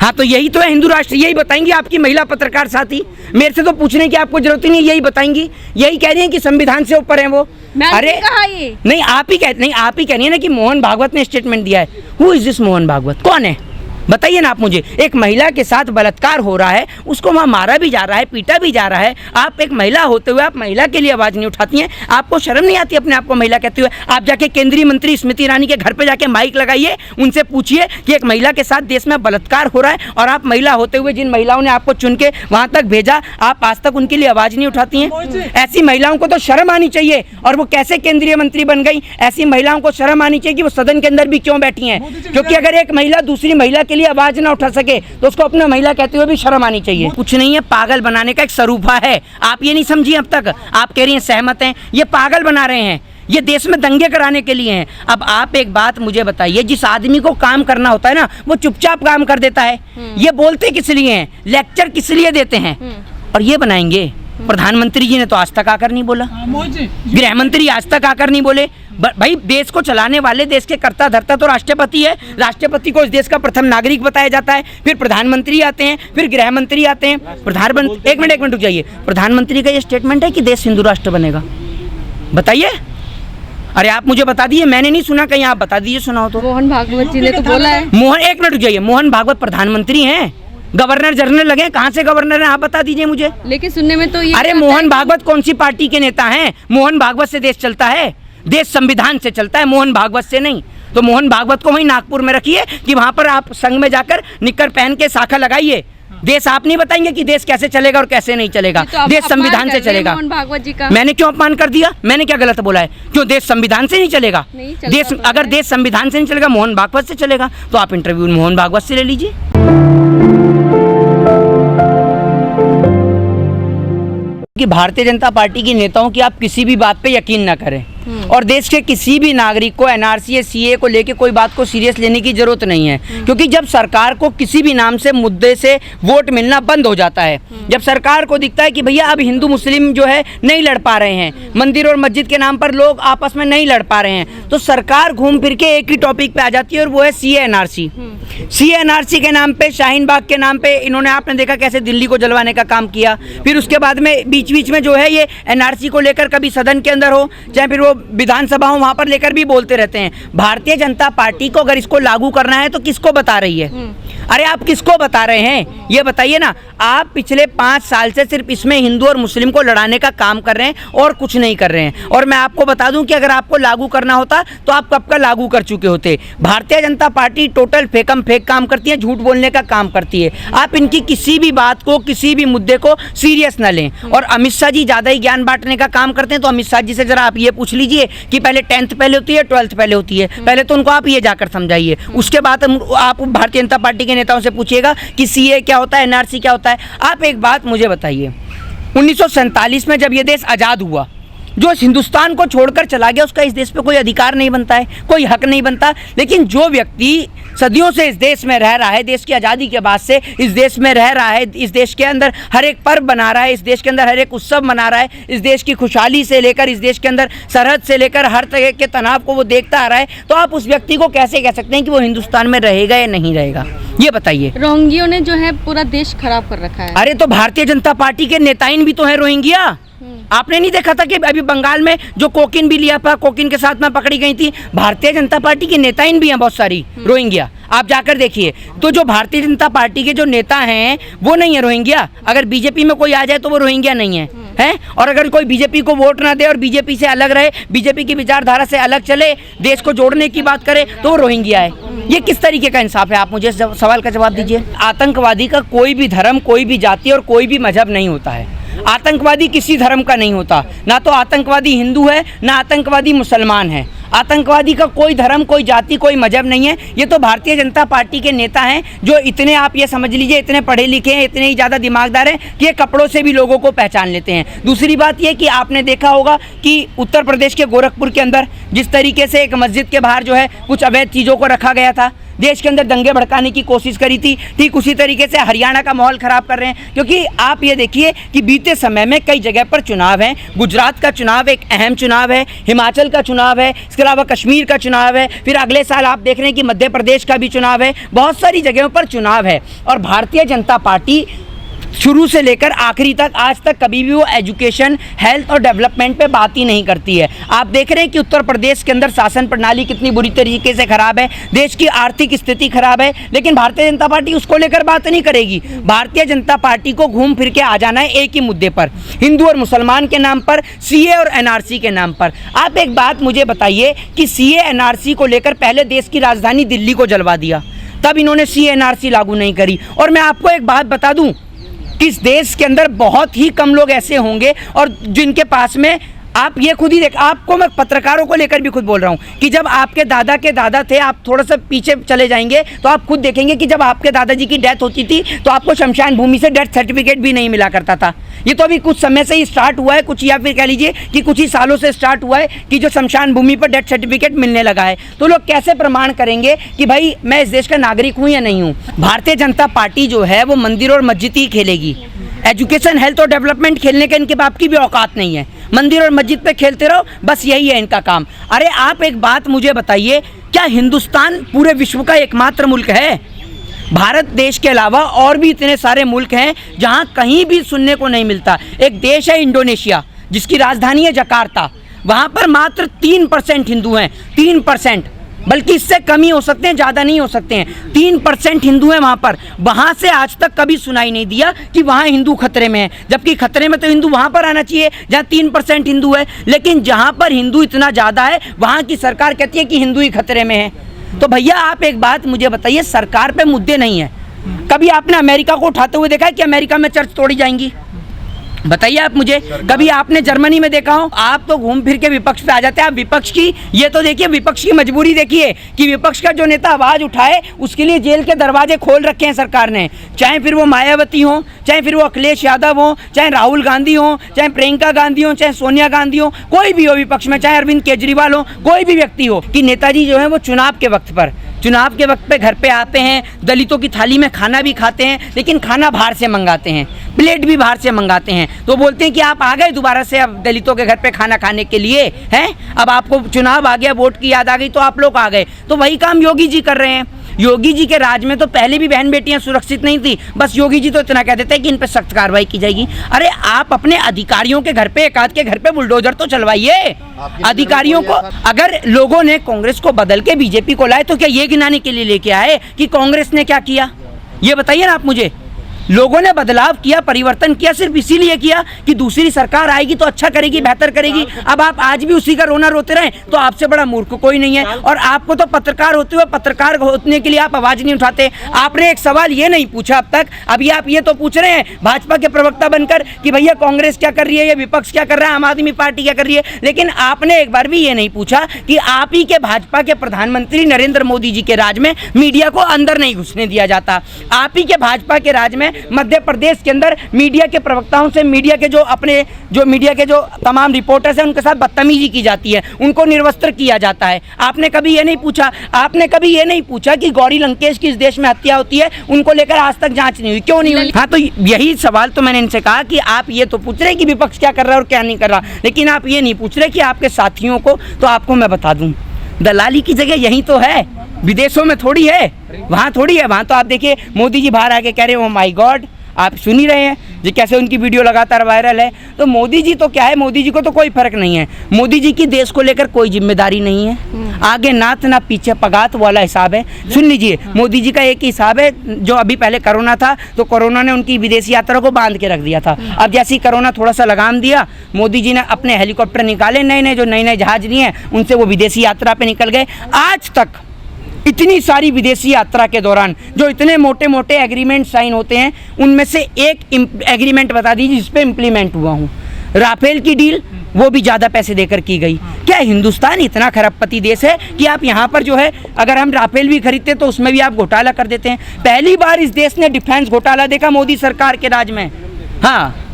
हाँ तो यही तो है हिंदू राष्ट्र, यही बताएंगी आपकी महिला पत्रकार साथी। मेरे से तो पूछने की आपको जरूरत ही नहीं, यही बताएंगी, यही कह रही हैं कि संविधान से ऊपर है वो। अरे कहा ये नहीं आप ही कह रही है ना कि मोहन भागवत ने स्टेटमेंट दिया है। Who is this Mohan Bhagwat, कौन है बताइए ना आप मुझे। एक महिला के साथ बलात्कार हो रहा है, उसको वहाँ मारा भी जा रहा है, पीटा भी जा रहा है। आप एक महिला होते हुए आप महिला के लिए आवाज़ नहीं उठाती हैं? आपको शर्म नहीं आती अपने आप को महिला कहते हुए? आप जाके केंद्रीय मंत्री स्मृति ईरानी के घर पे जाके माइक लगाइए, उनसे पूछिए कि एक महिला के साथ देश में बलात्कार हो रहा है और आप महिला होते हुए जिन महिलाओं ने आपको चुन के वहाँ तक भेजा, आप आज तक उनके लिए आवाज़ नहीं उठाती हैं? ऐसी महिलाओं को तो शर्म आनी चाहिए। और वो कैसे केंद्रीय मंत्री बन गई? ऐसी महिलाओं को शर्म आनी चाहिए कि वो सदन के अंदर भी क्यों बैठी हैं, क्योंकि अगर एक महिला दूसरी महिला के लिए आवाज ना उठा सके तो उसको अपना महिला कहते हुए भी शर्म आनी चाहिए। कुछ नहीं है, पागल बनाने का एक सरूफा है। आप ये नहीं समझी अब तक? आप कह रही हैं सहमत हैं, ये पागल बना रहे हैं, ये देश में दंगे कराने के लिए हैं। अब आप एक बात मुझे बताइए, जिस आदमी को काम करना होता है ना, वो चुपचाप काम कर देता है। ये बोलते किस लिए हैं, लेक्चर किस लिए देते हैं? और ये बनाएंगे। प्रधानमंत्री जी ने तो आज तक आकर नहीं बोला, गृह मंत्री आज तक आकर नहीं बोले। भाई देश को चलाने वाले, देश के कर्ता धर्ता तो राष्ट्रपति है। राष्ट्रपति को इस देश का प्रथम नागरिक बताया जाता है, फिर प्रधानमंत्री आते हैं, फिर गृह मंत्री आते हैं। प्रधानमंत्री एक मिनट रुक जाइए, प्रधानमंत्री का ये स्टेटमेंट है कि देश हिंदू राष्ट्र बनेगा, बताइए। अरे आप मुझे बता दिए, मैंने नहीं सुना, कहीं आप बता दीजिए, सुना हो तो। मोहन भागवत जी ने तो बोला है। मोहन, एक मिनट रुक जाइए, मोहन भागवत प्रधानमंत्री हैं, गवर्नर जनरल लगे, कहाँ से गवर्नर हैं आप बता दीजिए मुझे। लेकिन सुनने में तो ये, अरे मोहन भागवत कौन सी पार्टी के नेता हैं? मोहन भागवत से देश चलता है, देश संविधान से चलता है, मोहन भागवत से नहीं। तो मोहन भागवत को वहीं नागपुर में रखिए कि वहां पर आप संघ में जाकर निक्कर पहन के शाखा लगाइए। देश आप नहीं बताएंगे कि देश कैसे चलेगा और कैसे नहीं चलेगा, तो देश संविधान से चलेगा। मोहन भागवत जी का मैंने क्यों अपमान कर दिया? मैंने क्या गलत बोला है? क्यों देश संविधान से नहीं चलेगा? देश अगर देश संविधान से नहीं चलेगा, मोहन भागवत से चलेगा, तो आप इंटरव्यू मोहन भागवत से ले लीजिए। कि भारतीय जनता पार्टी के नेताओं की आप किसी भी बात पे यकीन ना करें और देश के किसी भी नागरिक को एनआरसी या सीए को लेके कोई बात को सीरियस लेने की जरूरत नहीं है, क्योंकि जब सरकार को किसी भी नाम से मुद्दे से वोट मिलना बंद हो जाता है, जब सरकार को दिखता है कि भैया अब हिंदू मुस्लिम जो है नहीं लड़ पा रहे हैं, मंदिर और मस्जिद के नाम पर लोग आपस में नहीं लड़ पा रहे हैं, तो सरकार घूम फिर के एक ही टॉपिक पे आ जाती है और वो है सीए एनआरसी। सीए एनआरसी के नाम पे, शाहीन बाग के नाम पे इन्होंने, आपने देखा कैसे दिल्ली को जलवाने का काम किया। फिर उसके बाद में बीच बीच में जो है ये एनआरसी को लेकर कभी सदन के अंदर हो चाहे फिर वो विधानसभा हो, वहां पर लेकर भी बोलते रहते हैं। भारतीय जनता पार्टी को अगर इसको लागू करना है तो किसको बता रही है? अरे आप किसको बता रहे हैं ये बताइए ना। आप पिछले 5 साल से सिर्फ इसमें हिंदू और मुस्लिम को लड़ाने का काम कर रहे हैं और कुछ नहीं कर रहे हैं। और मैं आपको बता दूं कि अगर आपको लागू करना होता तो आप कब का लागू कर चुके होते। Bharatiya Janata party total फेकम fake काम करती है, झूठ बोलने का काम करती है। आप इनकी किसी भी बात को, किसी भी मुद्दे को सीरियस न लें। और अमित शाह जी ज़्यादा ही ज्ञान बांटने का काम करते हैं, तो अमित शाह जी से जरा आप ये पूछ लीजिए कि पहले 10th पहले होती है 12th पहले होती है, पहले तो उनको आप ये जाकर समझाइए। उसके बाद आप भारतीय जनता पार्टी के नेताओं से पूछिएगा कि सीए क्या होता है, एनआरसी क्या होता है। आप एक बात मुझे बताइए, 1947 में जब ये देश आज़ाद हुआ, जो हिंदुस्तान को छोड़कर चला गया उसका इस देश पे कोई अधिकार नहीं बनता है, कोई हक नहीं बनता। लेकिन जो व्यक्ति सदियों से इस देश में रह रहा है, देश की आज़ादी के बाद से इस देश में रह रहा है, इस देश के अंदर हर एक पर्व मना रहा है, इस देश के अंदर हर एक उत्सव मना रहा है, इस देश की खुशहाली से लेकर इस देश के अंदर सरहद से लेकर हर तरह के तनाव को वो देखता आ रहा है, तो आप उस व्यक्ति को कैसे कह सकते हैं कि वो हिंदुस्तान में रहेगा या नहीं रहेगा? ये बताइए। रोहिंग्या ने जो है पूरा देश खराब कर रखा है। अरे तो भारतीय जनता पार्टी के नेताइन भी तो है रोहिंग्या। आपने नहीं देखा था कि अभी बंगाल में जो कोकीन भी लिया था, कोकीन के साथ में पकड़ी गई थी, भारतीय जनता पार्टी के नेताइन भी हैं बहुत सारी रोहिंग्या। आप जाकर देखिए। तो जो भारतीय जनता पार्टी के जो नेता हैं वो नहीं है रोहिंग्या। अगर बीजेपी में कोई आ जाए तो वो रोहिंग्या नहीं है, हैं? और अगर कोई बीजेपी को वोट ना दे और बीजेपी से अलग रहे, बीजेपी की विचारधारा से अलग चले, देश को जोड़ने की बात करे, तो वो रोहिंग्या है। ये किस तरीके का इंसाफ है? आप मुझे सवाल का जवाब दीजिए। आतंकवादी का कोई भी धर्म, कोई भी जाति और कोई भी मजहब नहीं होता है। आतंकवादी किसी धर्म का नहीं होता, ना तो आतंकवादी हिंदू है ना आतंकवादी मुसलमान है। आतंकवादी का कोई धर्म, कोई जाति, कोई मजहब नहीं है। ये तो भारतीय जनता पार्टी के नेता हैं जो इतने, आप ये समझ लीजिए, इतने पढ़े लिखे हैं, इतने ही ज़्यादा दिमागदार हैं कि ये कपड़ों से भी लोगों को पहचान लेते हैं। दूसरी बात ये कि आपने देखा होगा कि उत्तर प्रदेश के गोरखपुर के अंदर जिस तरीके से एक मस्जिद के बाहर जो है कुछ अवैध चीज़ों को रखा गया था, देश के अंदर दंगे भड़काने की कोशिश करी थी, ठीक उसी तरीके से हरियाणा का माहौल ख़राब कर रहे हैं। क्योंकि आप ये देखिए कि बीते समय में कई जगह पर चुनाव हैं। गुजरात का चुनाव एक अहम चुनाव है, हिमाचल का चुनाव है, इसके अलावा कश्मीर का चुनाव है, फिर अगले साल आप देख रहे हैं कि मध्य प्रदेश का भी चुनाव है। बहुत सारी जगहों पर चुनाव है और भारतीय जनता पार्टी शुरू से लेकर आखिरी तक आज तक कभी भी वो एजुकेशन, हेल्थ और डेवलपमेंट पे बात ही नहीं करती है। आप देख रहे हैं कि उत्तर प्रदेश के अंदर शासन प्रणाली कितनी बुरी तरीके से खराब है, देश की आर्थिक स्थिति खराब है, लेकिन भारतीय जनता पार्टी उसको लेकर बात नहीं करेगी। भारतीय जनता पार्टी को घूम फिर के आ जाना है एक ही मुद्दे पर, हिंदू और मुसलमान के नाम पर, सीए और एनआरसी के नाम पर। आप एक बात मुझे बताइए कि सीए एनआरसी को लेकर पहले देश की राजधानी दिल्ली को जलवा दिया, तब इन्होंने सीए एनआरसी लागू नहीं करी। और मैं आपको एक बात बता दूं, इस देश के अंदर बहुत ही कम लोग ऐसे होंगे और जिनके पास में, आप ये खुद ही देख, आपको मैं पत्रकारों को लेकर भी खुद बोल रहा हूँ कि जब आपके दादा थे, आप थोड़ा सा पीछे चले जाएंगे तो आप खुद देखेंगे कि जब आपके दादाजी की डेथ होती थी तो आपको शमशान भूमि से डेथ सर्टिफिकेट भी नहीं मिला करता था। ये तो अभी कुछ समय से ही स्टार्ट हुआ है, कुछ या फिर कह लीजिए कि कुछ ही सालों से स्टार्ट हुआ है कि जो शमशान भूमि पर डेथ सर्टिफिकेट मिलने लगा है। तो लोग कैसे प्रमाण करेंगे कि भाई मैं इस देश का नागरिक हूँ या नहीं हूँ? भारतीय जनता पार्टी जो है वो मंदिर और मस्जिद ही खेलेगी, एजुकेशन, हेल्थ और डेवलपमेंट खेलने के इनके बाप की भी औकात नहीं है। मंदिर और मस्जिद पे खेलते रहो, बस यही है इनका काम। अरे आप एक बात मुझे बताइए, क्या हिंदुस्तान पूरे विश्व का एकमात्र मुल्क है? भारत देश के अलावा और भी इतने सारे मुल्क हैं जहां कहीं भी सुनने को नहीं मिलता। एक देश है इंडोनेशिया, जिसकी राजधानी है जकार्ता, वहां पर मात्र 3% हिंदू हैं, 3%, बल्कि इससे कम ही हो सकते हैं, ज़्यादा नहीं हो सकते हैं। 3% हिंदू हैं वहाँ पर। वहाँ से आज तक कभी सुनाई नहीं दिया कि वहाँ हिंदू खतरे में है, जबकि खतरे में तो हिंदू वहाँ पर आना चाहिए जहाँ 3% हिंदू है। लेकिन जहाँ पर हिंदू इतना ज़्यादा है वहाँ की सरकार कहती है कि हिंदू ही खतरे में है। तो भैया आप एक बात मुझे बताइए, सरकार पे मुद्दे नहीं है। कभी आपने अमेरिका को उठाते हुए देखा है कि अमेरिका में चर्च तोड़ी जाएंगी? बताइए आप मुझे। कभी आपने जर्मनी में देखा हो? आप तो घूम फिर के विपक्ष पे आ जाते हैं। आप विपक्ष की ये तो देखिए, विपक्ष की मजबूरी देखिए कि विपक्ष का जो नेता आवाज़ उठाए उसके लिए जेल के दरवाजे खोल रखे हैं सरकार ने। चाहे फिर वो मायावती हो, चाहे फिर वो अखिलेश यादव हो, चाहे राहुल गांधी हो, चाहे प्रियंका गांधी हो, चाहे सोनिया गांधी हो, कोई भी हो विपक्ष में, चाहे अरविंद केजरीवाल हो, कोई भी व्यक्ति हो, कि नेताजी जो है वो चुनाव के वक्त पे घर पे आते हैं, दलितों की थाली में खाना भी खाते हैं, लेकिन खाना बाहर से मंगाते हैं, प्लेट भी बाहर से मंगाते हैं। तो बोलते हैं कि आप आ गए दोबारा से अब दलितों के घर पे खाना खाने के लिए, हैं? अब आपको चुनाव आ गया, वोट की याद आ गई तो आप लोग आ गए। तो वही काम योगी जी कर रहे हैं। योगी जी के राज में तो पहले भी बहन बेटियां सुरक्षित नहीं थी, बस योगी जी तो इतना कह देते हैं कि इन पे सख्त कार्रवाई की जाएगी। अरे आप अपने अधिकारियों के घर पे, एक आध के घर पे बुलडोजर तो चलवाइए। अधिकारियों को, अगर लोगों ने कांग्रेस को बदल के बीजेपी को लाए तो क्या ये गिनाने के लिए लेके आए कि कांग्रेस ने क्या किया? ये बताइए ना आप मुझे। लोगों ने बदलाव किया, परिवर्तन किया, सिर्फ इसीलिए किया कि दूसरी सरकार आएगी तो अच्छा करेगी, बेहतर करेगी। अब आप आज भी उसी का रोना रोते रहें तो आपसे बड़ा मूर्ख कोई नहीं है। और आपको तो पत्रकार होते हुए, पत्रकार होने के लिए आप आवाज़ नहीं उठाते। आपने एक सवाल ये नहीं पूछा अब तक। अभी आप ये तो पूछ रहे हैं भाजपा के प्रवक्ता बनकर कि भैया कांग्रेस क्या कर रही है, ये विपक्ष क्या कर रहा है, आम आदमी पार्टी क्या कर रही है, लेकिन आपने एक बार भी ये नहीं पूछा कि आप ही के भाजपा के प्रधानमंत्री नरेंद्र मोदी जी के राज में मीडिया को अंदर नहीं घुसने दिया जाता। आप ही के भाजपा के राज में मध्य प्रदेश के अंदर मीडिया के प्रवक्ताओं से, मीडिया के जो तमाम रिपोर्टर्स हैं उनके साथ बदतमीजी की जाती है, उनको निर्वस्त्र किया जाता है। आपने कभी ये नहीं पूछा कि गौरी लंकेश की इस देश में हत्या होती है, उनको लेकर आज तक जांच नहीं हुई, क्यों नहीं हुई? हाँ, तो यही सवाल तो मैंने इनसे कहा कि आप ये तो पूछ रहे कि विपक्ष क्या कर रहा है और क्या नहीं कर रहा, लेकिन आप ये नहीं पूछ रहे कि आपके साथियों को। तो आपको मैं बता दूं, दलाली की जगह यही तो है, विदेशों में थोड़ी है, वहाँ थोड़ी है। वहाँ तो आप देखिए मोदी जी बाहर आके कह रहे हो माय गॉड, आप सुन ही रहे हैं जी कैसे उनकी वीडियो लगातार वायरल है। तो मोदी जी तो क्या है, मोदी जी को तो कोई फर्क नहीं है। मोदी जी की देश को लेकर कोई जिम्मेदारी नहीं है, आगे नाथ ना पीछे पगात वाला हिसाब है। सुन लीजिए, मोदी जी का एक ही हिसाब है, जो अभी पहले कोरोना था तो कोरोना ने उनकी विदेशी यात्रा को बांध के रख दिया था। अब जैसे ही कोरोना थोड़ा सा लगाम दिया, मोदी जी ने अपने हेलीकॉप्टर निकाले, नए जहाज नहीं है उनसे, वो विदेशी यात्रा पे निकल गए। आज तक इतनी सारी विदेशी यात्रा के दौरान जो इतने मोटे मोटे एग्रीमेंट साइन होते हैं, उनमें से एक एग्रीमेंट बता दीजिए जिस पे इम्प्लीमेंट हुआ हूँ, राफेल की डील, वो भी ज़्यादा पैसे देकर की गई। क्या हिंदुस्तान इतना खरबपति देश है कि आप यहाँ पर जो है, अगर हम राफेल भी खरीदते तो उसमें भी आप घोटाला कर देते हैं? पहली बार इस देश ने डिफेंस घोटाला देखा मोदी सरकार के राज में। हाँ,